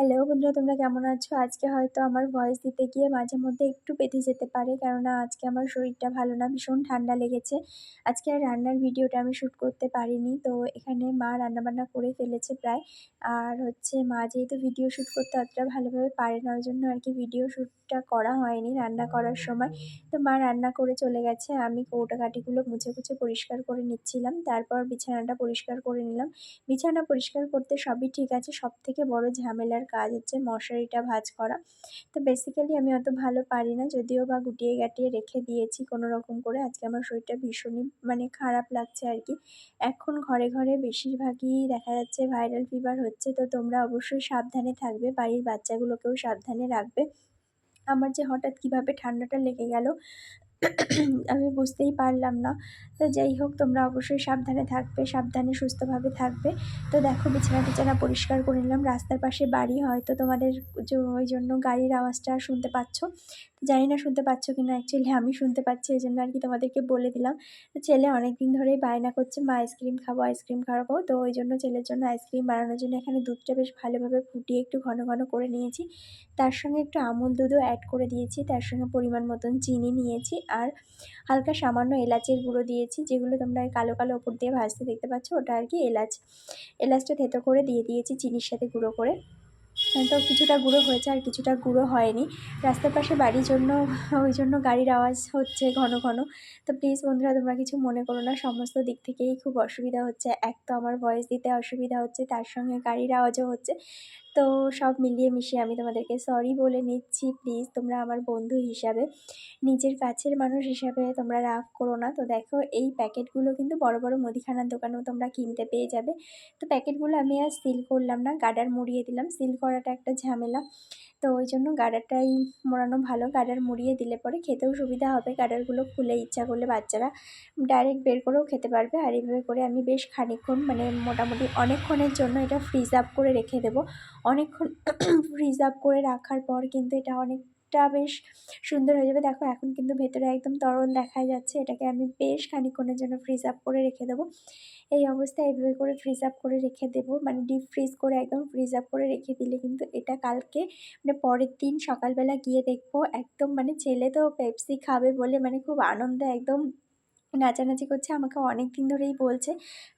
Hello বন্ধুরা, তোমরা কেমন আছো? আজকে হয়তো আমার ভয়েস দিতে গিয়ে মাঝে মধ্যে একটু বেঁধে যেতে পারে। কেননা আজকে আমার শরীরটা ভালো না, ভীষণ ঠান্ডা লেগেছে। আজকে আর রান্নার ভিডিওটা আমি শ্যুট করতে পারিনি। তো এখানে মা রান্নাবান্না করে ফেলেছে প্রায়। আর হচ্ছে মা যেহেতু ভিডিও শ্যুট করতে অতটা ভালোভাবে পারে না, ওইজন্য আরকি ভিডিও শ্যুটটা করা হয়নি রান্না করার সময়। তো মা রান্না করে চলে গেছে। আমি কৌটাকাঠিগুলো মুছে পরিষ্কার করে নিচ্ছিলাম। তারপর বিছানাটা পরিষ্কার করে নিলাম। বিছানা পরিষ্কার করতে সবই ঠিক আছে। সবথেকে বড় ঝামেলার কাজ হচ্ছে মশারিটা ভাঁজ করা। তো বেসিক্যালি আমি অত ভালো পারি না, যদিও বা গুটিয়ে গাটিয়ে রেখে দিয়েছি কোনোরকম করে। আজকে আমার শরীরটা ভীষণই খারাপ লাগছে আরকি। এখন ঘরে বেশিরভাগই দেখা যাচ্ছে ভাইরাল ফিভার হচ্ছে। তো তোমরা অবশ্যই সাবধানে থাকবে, বাড়ির বাচ্চাগুলোকেও সাবধানে রাখবে। আমার যে হঠাৎ কীভাবে ঠান্ডাটা লেগে গেল আমি বুঝতেই পারলাম না। তো যাই হোক, তোমরা অবশ্যই সাবধানে থাকবে, সাবধানে সুস্থভাবে থাকবে। তো দেখো, বিছানা-টিছানা পরিষ্কার করে নিলাম। রাস্তার পাশে বাড়ি, হয়তো তোমাদের ওই জন্য গাড়ির আওয়াজটা শুনতে পাচ্ছ। জানি না শুনতে পাচ্ছ কিনা, অ্যাকচুয়ালি আমি শুনতে পাচ্ছি, এজন্য আরকি তোমাদেরকে বলে দিলাম। তো ছেলে অনেকদিন ধরেই বায়না করছে, মা আইসক্রিম খাবো, আইসক্রিম খাবো। তো ওই জন্য ছেলের জন্য আইসক্রিম বানানোর জন্য এখানে দুধটা বেশ ভালোভাবে ফুটিয়ে একটু ঘন করে নিয়েছি। তার সঙ্গে একটু আমুল দুধও অ্যাড করে দিয়েছি। তার সঙ্গে পরিমাণ মতন চিনি নিয়েছি আর হালকা সামান্য এলাচের গুঁড়ো দিয়েছি, যেগুলো তোমরা কালো ওপর দিয়ে ভাজতে দেখতে পাচ্ছ, ওটা আরকি এলাচ। এলাচটা থেঁতো করে দিয়ে দিয়েছি চিনির সাথে গুঁড়ো করে। তো কিছুটা গুঁড়ো হয়েছে আর কিছুটা গুঁড়ো হয়নি। রাস্তার পাশে বাড়ির জন্য ওই জন্য গাড়ির আওয়াজ হচ্ছে ঘন। তো প্লিজ বন্ধুরা, তোমরা কিছু মনে করো না। সমস্ত দিক থেকেই খুব অসুবিধা হচ্ছে। এক তো আমার ভয়েস দিতে অসুবিধা হচ্ছে, তার সঙ্গে গাড়ির আওয়াজও হচ্ছে। তো সব মিলিয়ে মিশিয়ে আমি তোমাদেরকে সরি বলে নিচ্ছি। প্লিজ তোমরা আমার বন্ধু হিসাবে, নিজের কাছের মানুষ হিসাবে তোমরা রাগ করো না। তো দেখো, এই প্যাকেটগুলো কিন্তু বড় মুদিখানার দোকানেও তোমরা কিনতে পেয়ে যাবে। তো প্যাকেটগুলো আমি আর সিল করলাম না, গার্ডার মুড়িয়ে দিলাম। সিল করাটা একটা ঝামেলা। তো ওই জন্য গার্ডারটাই মোড়ানো ভালো। গার্ডার মুড়িয়ে দিলে পরে খেতেও সুবিধা হবে। গার্ডারগুলো খুলে ইচ্ছা করলে বাচ্চারা ডাইরেক্ট বের করেও খেতে পারবে। আর এইভাবে করে আমি বেশ খানিকক্ষণ, মোটামুটি অনেকক্ষণের জন্য এটা ফ্রিজ আপ করে রেখে দেবো। অনেকক্ষণ ফ্রিজ আপ করে রাখার পর কিন্তু এটা অনেকটা বেশ সুন্দর হয়ে যাবে। দেখো, এখন কিন্তু ভেতরে একদম তরল দেখা যাচ্ছে। এটাকে আমি বেশ খানিকক্ষণের জন্য ফ্রিজ আপ করে রেখে দেবো। এই অবস্থায় এভাবে করে ফ্রিজ আপ করে রেখে দেবো, ডিপ ফ্রিজ করে একদম ফ্রিজ আপ করে রেখে দিলে কিন্তু এটা কালকে, পরের দিন সকালবেলা গিয়ে দেখবো একদম, ছেলে তো পেপসি খাবে বলে খুব আনন্দে একদম নাচানাচি করছে। আমাকে অনেকদিন ধরেই বলছে,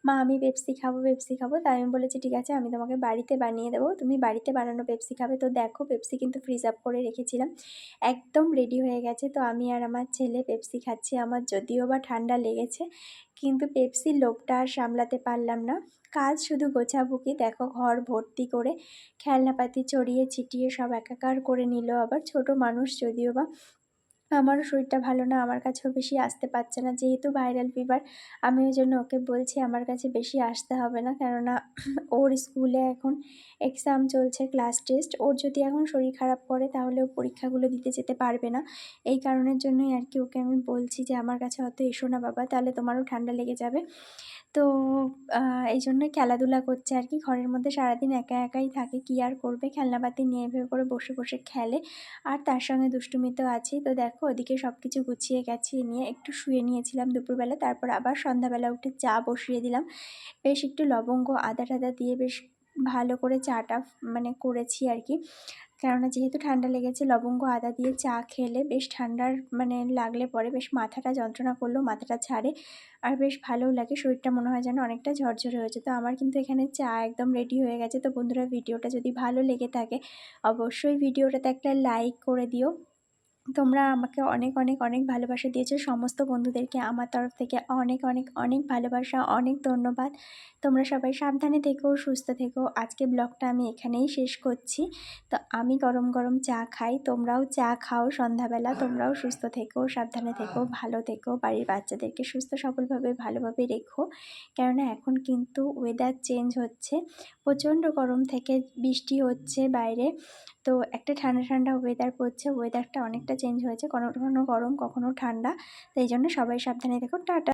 "মা, আমি পেপসি খাবো, পেপসি খাবো।" তাই আমি বলেছি, "ঠিক আছে, আমি তোমাকে বাড়িতে বানিয়ে দেবো। তুমি বাড়িতে বানানো পেপসি খাবে।" তো দেখো, পেপসি কিন্তু ফ্রিজ আপ করে রেখেছিলাম। একদম রেডি হয়ে গেছে। তো আমি আর আমার ছেলে পেপসি খাচ্ছি। আমার যদিও বা ঠান্ডা লেগেছে, কিন্তু পেপসির লোভটা আর সামলাতে পারলাম না। কাজ শুধু গোছাবুকি। দেখো, ঘর ভর্তি করে খেলনাপাতি ছড়িয়ে ছিটিয়ে সব একাকার করে নিল আবার। ছোট মানুষ যদিও বা। আমারও শরীরটা ভালো না, আমার কাছেও বেশি আসতে পারছে না। যেহেতু ভাইরাল ফিভার, আমি ওই জন্য ওকে বলছি আমার কাছে বেশি আসতে হবে না। কেননা ওর স্কুলে এখন এক্সাম চলছে, ক্লাস টেস্ট। ওর যদি এখন শরীর খারাপ করে তাহলে ও পরীক্ষাগুলো দিতে যেতে পারবে না। এই কারণের জন্যই আরকি ওকে আমি বলছি যে, "আমার কাছে অত এসো না বাবা, তাহলে তোমারও ঠান্ডা লেগে যাবে।" তো এই জন্যই খেলাধুলা করছে আরকি। ঘরের মধ্যে সারাদিন একাই থাকে, কী আর করবে? খেলনাপাতি নিয়ে এভাবে করে বসে খেলে। আর তার সঙ্গে দুষ্টুমি তো আছেই। তো দেখো, ওদিকে সব কিছু গুছিয়ে গাছিয়ে নিয়ে একটু শুয়ে নিয়েছিলাম দুপুরবেলা। তারপর আবার সন্ধ্যাবেলা উঠে চা বসিয়ে দিলাম। বেশ একটু লবঙ্গ, আদা-টাদা দিয়ে বেশ ভালো করে চাটা করেছি আরকি। কেননা যেহেতু ঠান্ডা লেগেছে, লবঙ্গ, আদা দিয়ে চা খেলে বেশ ঠান্ডার লাগলে পরে বেশ মাথাটা যন্ত্রণা করলেও মাথাটা ছাড়ে। আর বেশ ভালোও লাগে। শরীরটা মনে হয় যেন অনেকটা ঝরঝরে হয়েছে। তো আমার কিন্তু এখানে চা একদম রেডি হয়ে গেছে। তো বন্ধুরা, ভিডিওটা যদি ভালো লেগে থাকে, অবশ্যই ভিডিওটাতে একটা লাইক করে দিও। তোমরা আমাকে অনেক ভালোবাসা দিয়েছো। সমস্ত বন্ধুদেরকে আমার তরফ থেকে অনেক ভালোবাসা, অনেক ধন্যবাদ। তোমরা সবাই সাবধানে থেকো, সুস্থ থেকো। আজকে ব্লগটা আমি এখানেই শেষ করছি। তো আমি গরম চা খাই, তোমরাও চা খাও সন্ধ্যাবেলা। তোমরাও সুস্থ থেকো, সাবধানে থেকো, ভালো থেকো। বাড়ির বাচ্চাদেরকে সুস্থ সবলভাবে ভালোভাবে রেখো। কেননা এখন কিন্তু ওয়েদার চেঞ্জ হচ্ছে। প্রচণ্ড গরম থেকে বৃষ্টি হচ্ছে বাইরে। তো একটা ঠান্ডা ওয়েদার পড়ছে। ওয়েদারটা অনেকটা চেঞ্জ হয়েছে। কখনো গরম, কখনো ঠান্ডা। তো এইজন্য সবাই সাবধানে থেকো। টাটা।